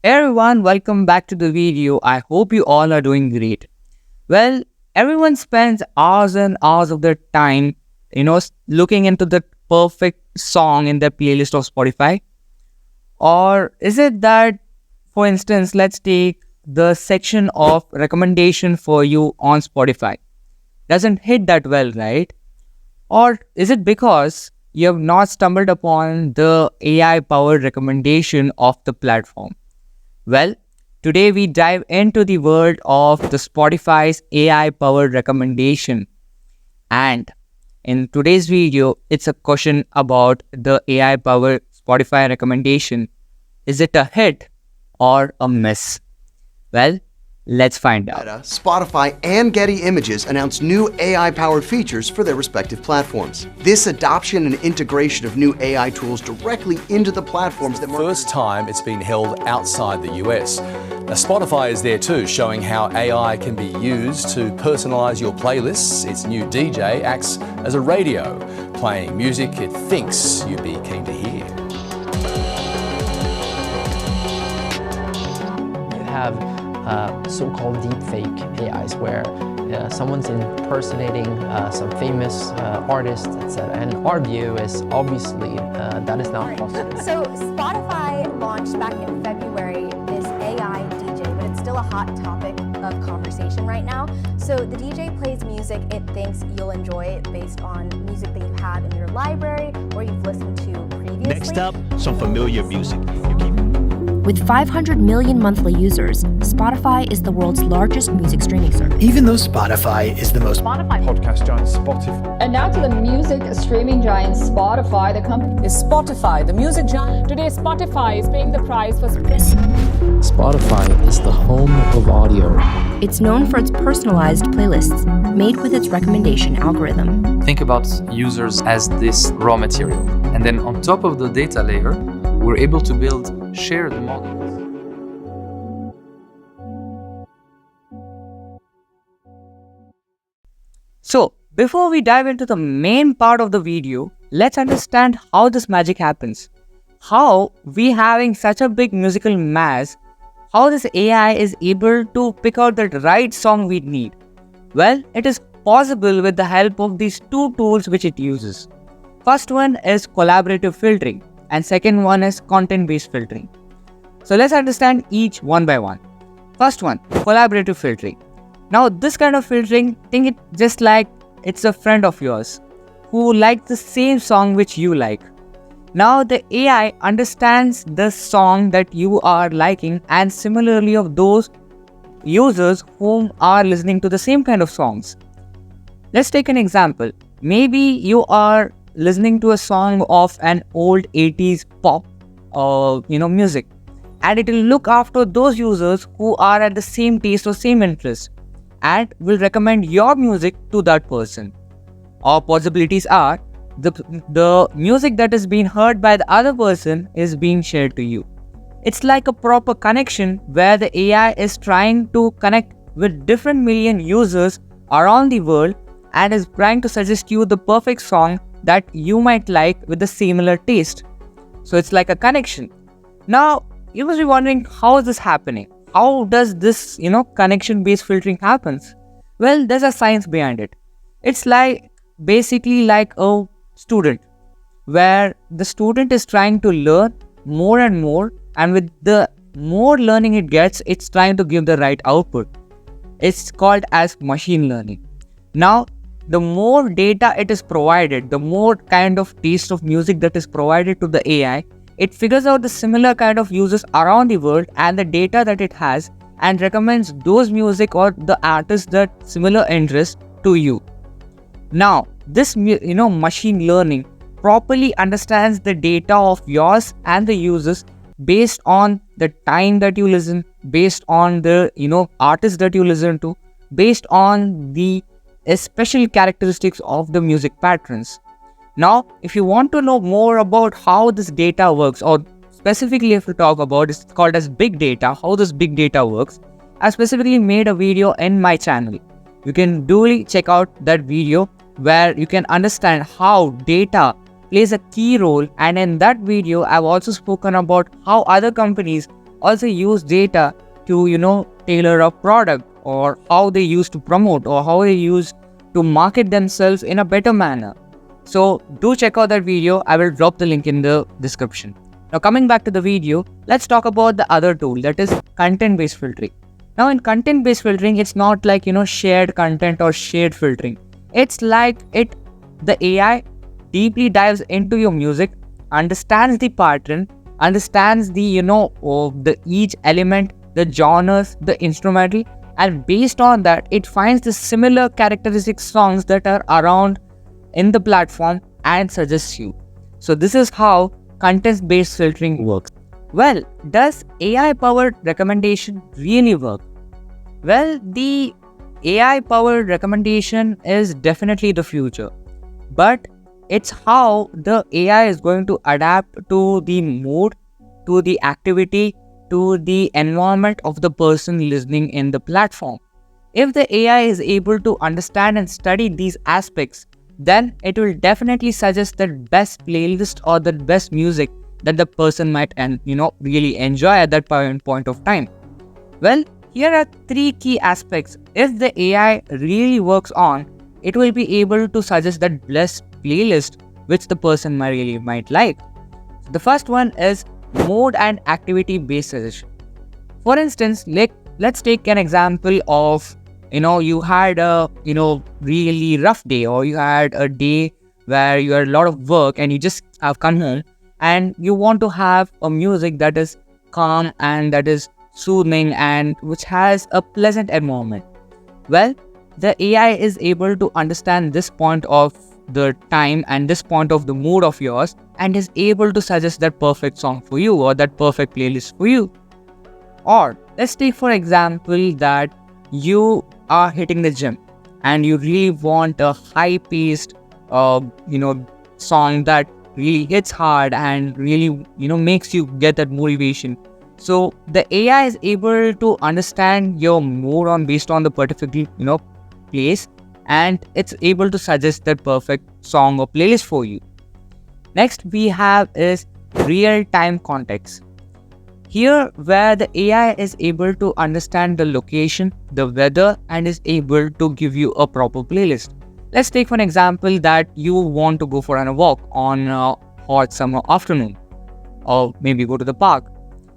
Everyone, welcome back to the video. I hope you all are doing great. Well, everyone spends hours and hours of their time, looking into the perfect song in their playlist of Spotify. Or is it that, for instance, let's take the section of recommendation for you on Spotify doesn't hit that well, right? Or is it because you have not stumbled upon the AI powered recommendation of the platform? Well, today we dive into the world of the Spotify's AI powered recommendation. And in today's video, it's a question about the AI powered Spotify recommendation. Is it a hit or a miss? Well, let's find out. Meta, Spotify, and Getty Images announced new AI-powered features for their respective platforms. This adoption and integration of new AI tools directly into the platforms that First time it's been held outside the US. Now, Spotify is there too, showing how AI can be used to personalize your playlists. Its new DJ acts as a radio, playing music it thinks you'd be keen to hear. You have so-called deepfake AIs where someone's impersonating some famous artist, etc. And our view is obviously that is not possible. So Spotify launched back in February this AI DJ, but it's still a hot topic of conversation right now. So the DJ plays music it thinks you'll enjoy based on music that you have in your library or you've listened to previously. Next up, some familiar music. With 500 million monthly users, Spotify is the world's largest music streaming service. Even though Spotify is the most podcast giant Spotify. And now to the music streaming giant Spotify, the company. Is Spotify the music giant? Today Spotify is paying the price for this. Spotify is the home of audio. It's known for its personalized playlists, made with its recommendation algorithm. Think about users as this raw material. And then on top of the data layer, we're able to build shared models. So, before we dive into the main part of the video, let's understand how this magic happens. How we having such a big musical mass, how this AI is able to pick out the right song we need. Well, it is possible with the help of these two tools which it uses. First one is collaborative filtering and second one is content-based filtering. So let's understand each one by one. First one, collaborative filtering. Now this kind of filtering, think it just like it's a friend of yours who likes the same song which you like. Now the AI understands the song that you are liking and similarly of those users whom are listening to the same kind of songs. Let's take an example. Maybe you are listening to a song of an old 80s pop music, and it will look after those users who are at the same taste or same interest and will recommend your music to that person. Or possibilities are the music that is being heard by the other person is being shared to you. It's like a proper connection where the AI is trying to connect with different million users around the world and is trying to suggest you the perfect song that you might like with the similar taste. So it's like a connection. Now, you must be wondering, how is this happening? How does this, connection-based filtering happens? Well, there's a science behind it. It's basically like a student, where the student is trying to learn more and more, and with the more learning it gets, it's trying to give the right output. It's called as machine learning. Now, the more data it is provided, the more kind of taste of music that is provided to the AI, it figures out the similar kind of users around the world and the data that it has and recommends those music or the artists that similar interest to you. Now, this machine learning properly understands the data of yours and the users based on the time that you listen, based on the artists that you listen to, based on the special characteristics of the music patterns. Now, if you want to know more about how this data works, or specifically if we talk about it's called as big data, how this big data works, I specifically made a video in my channel. You can duly check out that video where you can understand how data plays a key role, and in that video I've also spoken about how other companies also use data to, tailor a product, or how they used to promote, or how they use to market themselves in a better manner. So do check out that video. I will drop the link in the description. Now coming back to the video, let's talk about the other tool, that is content-based filtering. Now in content-based filtering, it's not like, shared content or shared filtering. It's like the AI deeply dives into your music, understands the pattern, understands the, the each element, the genres, the instrumental, and based on that, it finds the similar characteristic songs that are around in the platform and suggests you. So this is how content-based filtering works. Well, does AI-powered recommendation really work? Well, the AI-powered recommendation is definitely the future, but it's how the AI is going to adapt to the mood, to the activity, to the environment of the person listening in the platform. If the AI is able to understand and study these aspects, then it will definitely suggest the best playlist or the best music that the person might really enjoy at that point of time. Well, here are 3 key aspects. If the AI really works on, it will be able to suggest that best playlist which the person might like. The first one is mode and activity based suggestion. For instance, let's take an example of, you had a really rough day, or you had a day where you had a lot of work and you just have come home and you want to have a music that is calm and that is soothing and which has a pleasant environment. Well, the AI is able to understand this point of the time and this point of the mood of yours, and is able to suggest that perfect song for you or that perfect playlist for you. Or let's take for example that you are hitting the gym and you really want a high-paced song that really hits hard and really makes you get that motivation. So the AI is able to understand your mood based on the particular place, and it's able to suggest that perfect song or playlist for you. Next we have is real-time context. Here where the AI is able to understand the location, the weather, and is able to give you a proper playlist. Let's take for an example that you want to go for a walk on a hot summer afternoon, or maybe go to the park.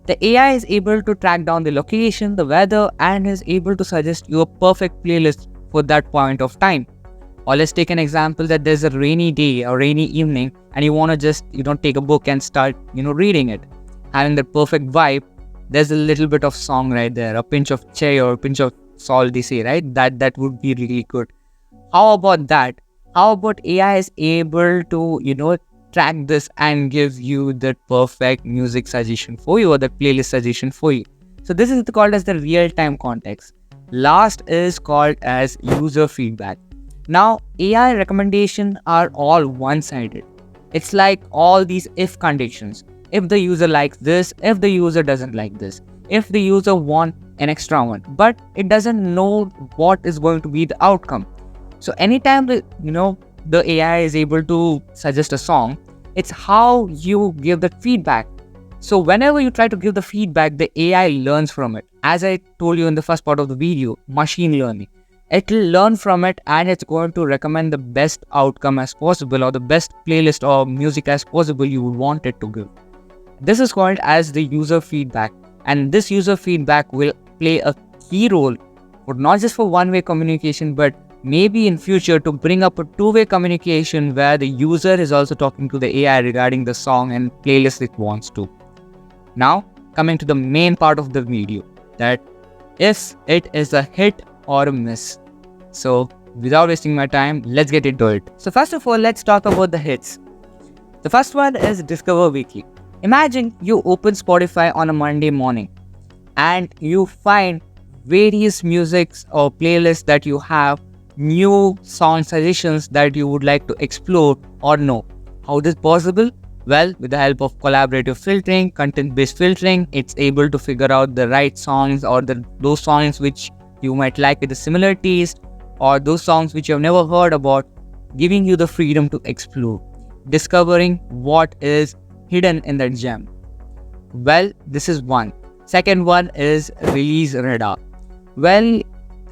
The AI is able to track down the location, the weather, and is able to suggest you a perfect playlist for that point of time. Or let's take an example that there's a rainy day or rainy evening and you want to just take a book and start reading it, having that perfect vibe. There's a little bit of song right there, a pinch of chai or a pinch of salt, they say, right? That would be really good. How about that? How about AI is able to track this and give you the perfect music suggestion for you or the playlist suggestion for you? So this is called as the real-time context. Last is called as user feedback. Now AI recommendations are all one-sided. It's like all these if conditions. If the user likes this, if the user doesn't like this, if the user wants an extra one, but it doesn't know what is going to be the outcome. So anytime the AI is able to suggest a song, it's how you give that feedback. So whenever you try to give the feedback, the AI learns from it. As I told you in the first part of the video, machine learning. It will learn from it and it's going to recommend the best outcome as possible, or the best playlist or music as possible you would want it to give. This is called as the user feedback, and this user feedback will play a key role for not just for one-way communication, but maybe in future to bring up a two-way communication where the user is also talking to the AI regarding the song and playlist it wants to. Now coming to the main part of the video, that if it is a hit or a miss. So without wasting my time, let's get into it. So first of all, let's talk about the hits. The first one is Discover Weekly. Imagine you open Spotify on a Monday morning and you find various musics or playlists that you have, new song suggestions that you would like to explore or know. How is this possible? Well, with the help of collaborative filtering, content-based filtering, it's able to figure out the right songs or those songs which you might like with a similar taste, or those songs which you have never heard about, giving you the freedom to explore, discovering what is hidden in that gem. Well, this is one. Second one is release radar. Well,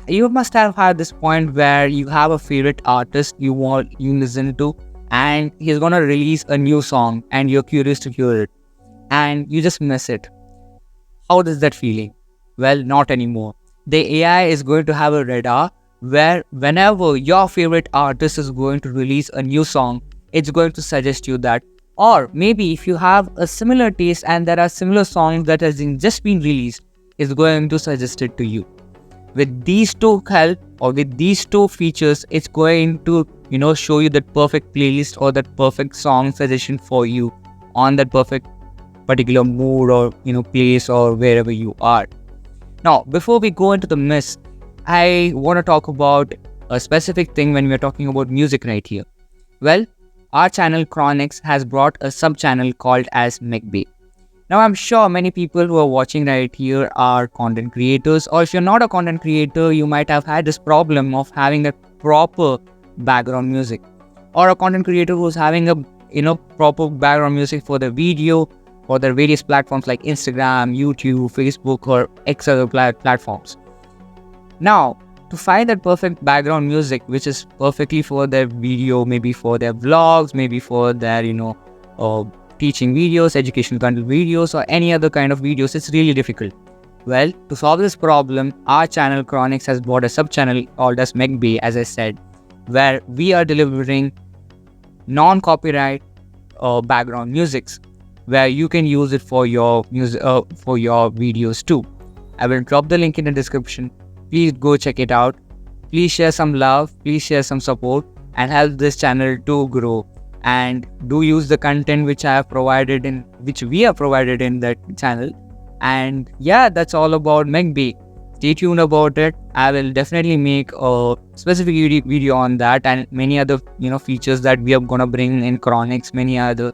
you must have had this point where you have a favorite artist you listen to, and he's gonna release a new song and you're curious to hear it and you just miss it. How does that feeling? Well, not anymore. The AI is going to have a radar where whenever your favorite artist is going to release a new song, it's going to suggest you that. Or maybe if you have a similar taste and there are similar songs that has just been released, it's going to suggest it to you. With these two help or with these two features, it's going to show you that perfect playlist or that perfect song suggestion for you on that perfect particular mood or place or wherever you are. Now, before we go into the myths, I want to talk about a specific thing when we are talking about music right here. Well, our channel Chronix has brought a sub-channel called as McBai. Now, I'm sure many people who are watching right here are content creators, or if you're not a content creator, you might have had this problem of having a proper background music, or a content creator who's having a proper background music for the video, for their various platforms like Instagram, YouTube, Facebook, or X other platforms. Now, to find that perfect background music, which is perfectly for their video, maybe for their vlogs, maybe for their, teaching videos, educational content videos, or any other kind of videos, it's really difficult. Well, to solve this problem, our channel Chronix has brought a sub-channel called as McBai, as I said, where we are delivering non-copyright background musics, where you can use it for your music, for your videos too. I will drop the link in the description. Please go check it out. Please share some love, please share some support, and help this channel to grow. And do use the content which we have provided in that channel. And yeah, that's all about McBai. Stay tuned about it. I will definitely make a specific video on that and many other features that we are gonna bring in Chronix, many other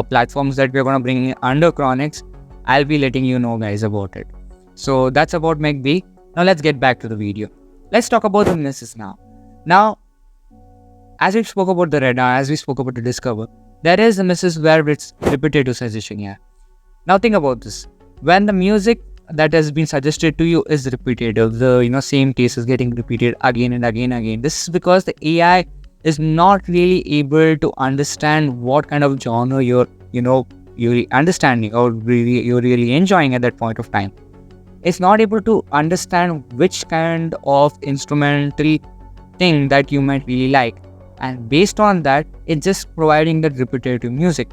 platforms that we're gonna bring under Chronix. I'll be letting you know guys about it. So that's about McBai. Now let's get back to the video. Let's talk about the misses now. Now, as we spoke about the radar, as we spoke about the discover, there is a misses where it's repetitive suggestion here. Now think about this. When the music that has been suggested to you is repetitive, the same taste is getting repeated again and again and again. This is because the AI is not really able to understand what kind of genre you're understanding or you're really enjoying at that point of time. It's not able to understand which kind of instrumental thing that you might really like, and based on that, it's just providing that repetitive music.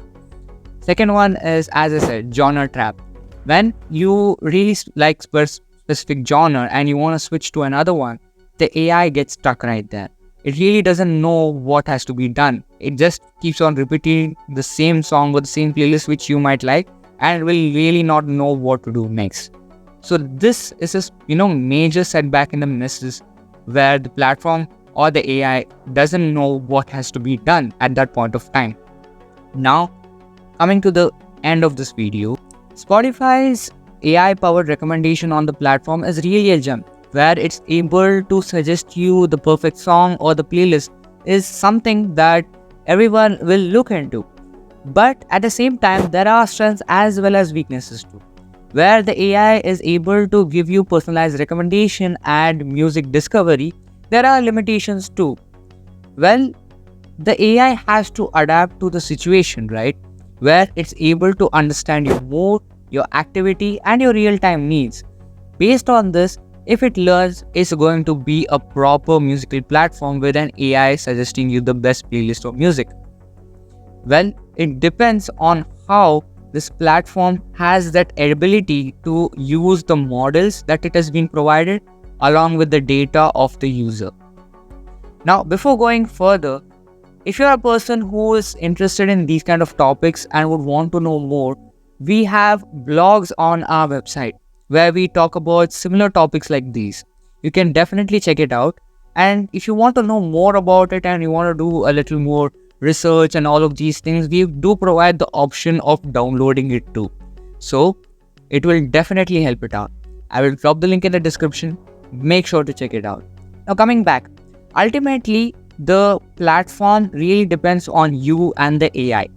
Second one is, as I said, genre trap. When you really like specific genre and you want to switch to another one, the AI gets stuck right there. It really doesn't know what has to be done. It just keeps on repeating the same song or the same playlist which you might like, and will really not know what to do next. So this is a major setback in the misses, where the platform or the AI doesn't know what has to be done at that point of time. Now, coming to the end of this video, Spotify's AI-powered recommendation on the platform is really a gem, where it's able to suggest you the perfect song or the playlist is something that everyone will look into. But at the same time, there are strengths as well as weaknesses too, where the AI is able to give you personalized recommendation and music discovery. There are limitations too. Well, the AI has to adapt to the situation, right? Where it's able to understand your mood, your activity, and your real-time needs. Based on this, if it learns, it's going to be a proper musical platform with an AI suggesting you the best playlist of music. Well, it depends on how this platform has that ability to use the models that it has been provided along with the data of the user. Now, before going further, if you're a person who is interested in these kind of topics and would want to know more, we have blogs on our website where we talk about similar topics like these. You can definitely check it out. And if you want to know more about it and you want to do a little more research and all of these things, we do provide the option of downloading it too. So it will definitely help it out. I will drop the link in the description. Make sure to check it out. Now coming back, ultimately the platform really depends on you and the AI.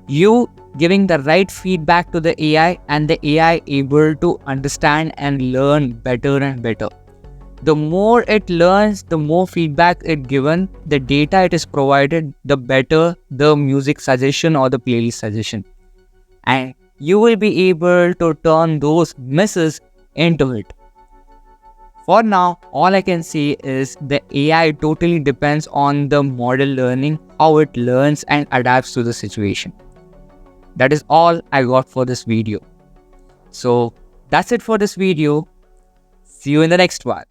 You giving the right feedback to the AI, and the AI able to understand and learn better and better. The more it learns, the more feedback it given, the data it is provided, the better the music suggestion or the playlist suggestion. And you will be able to turn those misses into it. For now, all I can say is the AI totally depends on the model learning, how it learns and adapts to the situation. That is all I got for this video. So that's it for this video. See you in the next one.